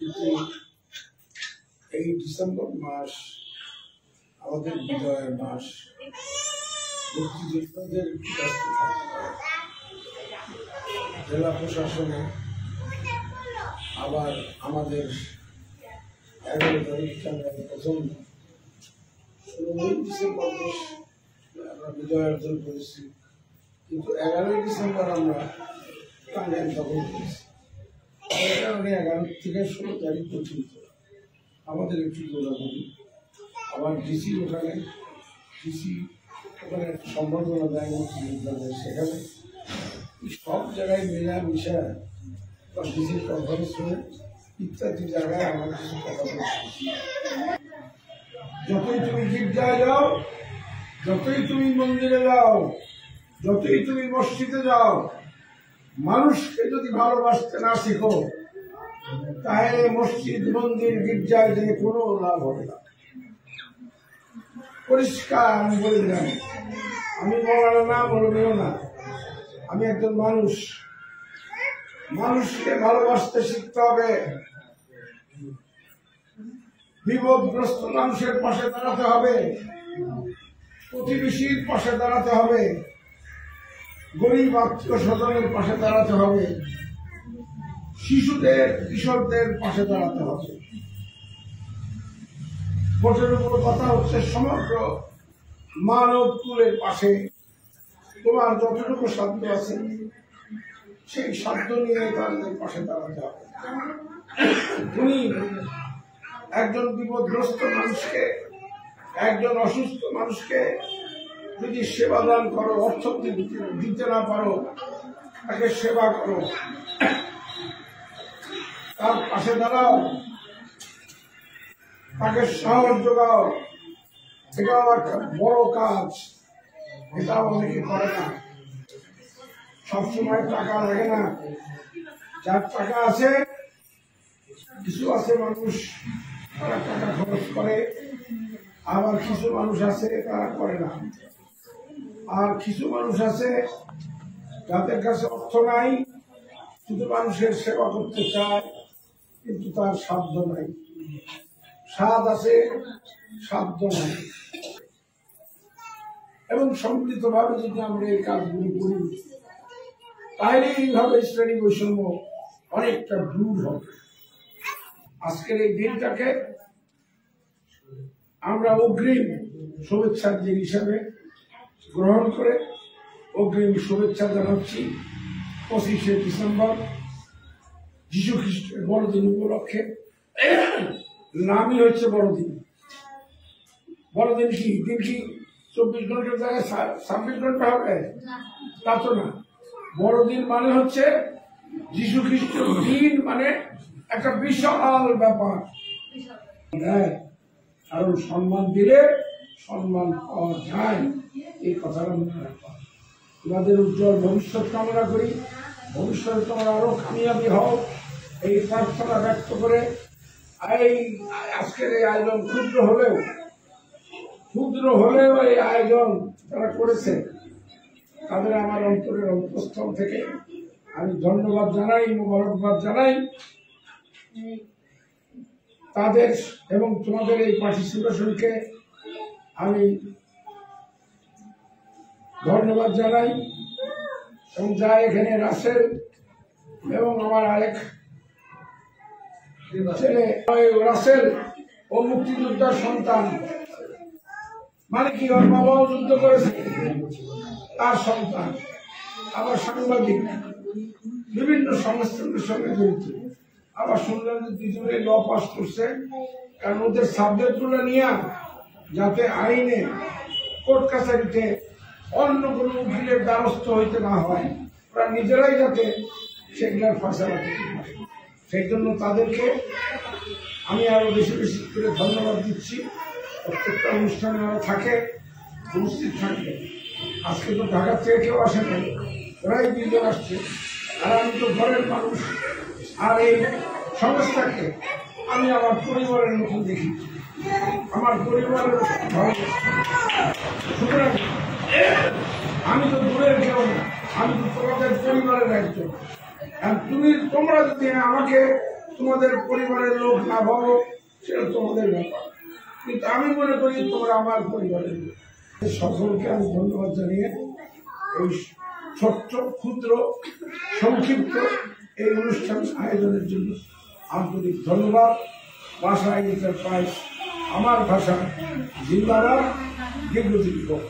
কিন্তু এই ডিসেম্বর মাস আমাদের বিজয়ের মাস, মুক্তিযোদ্ধাদের ব্যস্ত থাকতে পারে। জেলা প্রশাসনে আবার আমাদের 11 তারিখ প্রথম 16 ডিসেম্বর আমরা বিজয় অর্জন করেছি, কিন্তু 11 ডিসেম্বর আমরা টাঙ্গাইল দখল করেছি। 11 থেকে 16 তারিখ পর্যন্ত আমাদের একটু দৌড়াদৌড়ি, আবার ডিসি ওখানে একটা সম্বর্ধনা দেয় মুক্তিযোদ্ধাদের, সেখানে সব জায়গায় মেলা মিশা বা ডিসির কনফারেন্স শুনে ইত্যাদি জায়গায় আমার কিছু কথা বলছি। যতই তুমি গির্জায় যাও, যতই তুমি মন্দিরে যাও, যতই তুমি মসজিদে যাও, মানুষকে যদি ভালোবাসতে না শিখো, তাহলে মসজিদ মন্দির গির্জায় যে কোনো লাভ হবে না। পরিষ্কার আমি বলে দিলাম, আমি মৌলানা না, মৌলবীও না, আমি একজন মানুষ। মানুষকে ভালোবাসতে শিখতে হবে, বিপদগ্রস্ত মানুষের পাশে দাঁড়াতে হবে, প্রতিবেশীর পাশে দাঁড়াতে হবে, গরিব আত্মীয় স্বজনের পাশে দাঁড়াতে হবে, শিশুদের কিশোরদের পাশে দাঁড়াতে হবে। ভোটের উপর কথা হচ্ছে সমগ্র মানব কুলের পাশে তোমার যতটুকু সাধ্য আছে সেই সাধ্য নিয়ে তাদের পাশে দাঁড়াতে হবে। তুমি একজন বিপদগ্রস্ত মানুষকে, একজন অসুস্থ মানুষকে যদি সেবা দান করো, অর্থ দিতে না পারো, তাকে সেবা করো, তার পাশে দাঁড়াও, তাকে সাহস যোগাও, এটাও একটা বড় কাজ। এটাও অনেকে করে না। সবসময় টাকা লাগে না, যার টাকা আছে, কিছু আছে মানুষ তারা টাকা খরচ করে, আবার কিছু মানুষ আছে তারা করে না, আর কিছু মানুষ আছে যাদের কাছে অর্থ নাই, শুধু মানুষের সেবা করতে চায়, কিন্তু তার সাধ্য নাই। স্বাদ আছে, সাধ্য নাই। এবং সম্মিলিতভাবে যদি আমরা এই কাজগুলি করি, তাহলে এইভাবে শ্রেণী বৈষম্য অনেকটা দূর হবে। আজকের এই দিনটাকে আমরা অগ্রিম শুভেচ্ছার দিন হিসাবে গ্রহণ করে অগ্রিম শুভেচ্ছা জানাচ্ছি 25শে ডিসেম্বর যীশু খ্রিস্টের বড়দিন উপলক্ষে। নামই হচ্ছে বড়দিন। বড়দিন কি দিন কি 24 ঘন্টার জায়গায় 26 ঘন্টা হবে? তা তো না। বড়দিন মানে হচ্ছে যীশু খ্রিস্টের দিন, মানে একটা বিশাল ব্যাপার। কারণ সম্মান দিলে সম্মান পাওয়া যায়, এই কথাটা মনে রাখবা। তোমাদের উজ্জ্বল ভবিষ্যৎ কামনা করি, ভবিষ্যতে তোমরা আরো কামিয়াবি হও, এই প্রার্থনা ব্যক্ত করে এই আজকের এই আয়োজন ক্ষুদ্র হলেও এই আয়োজন তারা করেছে, তাদের আমার অন্তরের অন্তঃস্থল থেকে আমি ধন্যবাদ জানাই, মোবারকবাদ জানাই তাদের, এবং তোমাদের এই পার্টিসিপেশনকে আমি ধন্যবাদ জানাই। এবং যা এখানে রাসেল এবং আমার আরেক ছেলে রাসেল ও মুক্তিযোদ্ধার সন্তান, মানে কি ওর বাবাও যুদ্ধ করেছে, তার সন্তান, আবার সাংবাদিক, বিভিন্ন সংস্থানের সঙ্গে জড়িত। আবার শুনলাম যে দুজনে ল পাস করছে, কারণ ওদের সাবজেক্ট গুলো নিয়ে যাতে আইনে কোর্ট কাছারিতে অন্য কোনো উকিলের দ্বারস্থ হইতে না হয়, ওরা নিজেরাই যাতে সেগুলার ফয়সালা করতে পারে। সেই জন্য তাদেরকে আমি আরো বেশি বেশি করে ধন্যবাদ দিচ্ছি। প্রত্যেকটা অনুষ্ঠানে ওরা থাকে, উপস্থিত থাকে। আজকে তো ঢাকা থেকে কেউ আসে নাই, ওরাই 2 জন আসছে। আর আমি তো ঘরের মানুষ, আর এই সংস্থাকে আমি আমার পরিবারের মতন দেখি, আমার পরিবারের সুতরাং আমি তো দূরের কেউ না, আমি তো তোমাদের পরিবারের একজন। তোমরা যদি আমাকে তোমাদের পরিবারের লোক না ভাবো, সেটা তোমাদের ব্যাপার, কিন্তু আমি মনে করি তোমরা আমার পরিবারের লোক। সকলকে আমি ধন্যবাদ জানিয়ে এই ছোট্ট ক্ষুদ্র সংক্ষিপ্ত এই অনুষ্ঠান আয়োজনের জন্য আন্তরিক ধন্যবাদ। ভাষা এন্টারপ্রাইজ আমার ভাষা জিন্দাবাদ, দীর্ঘজীবী হোক।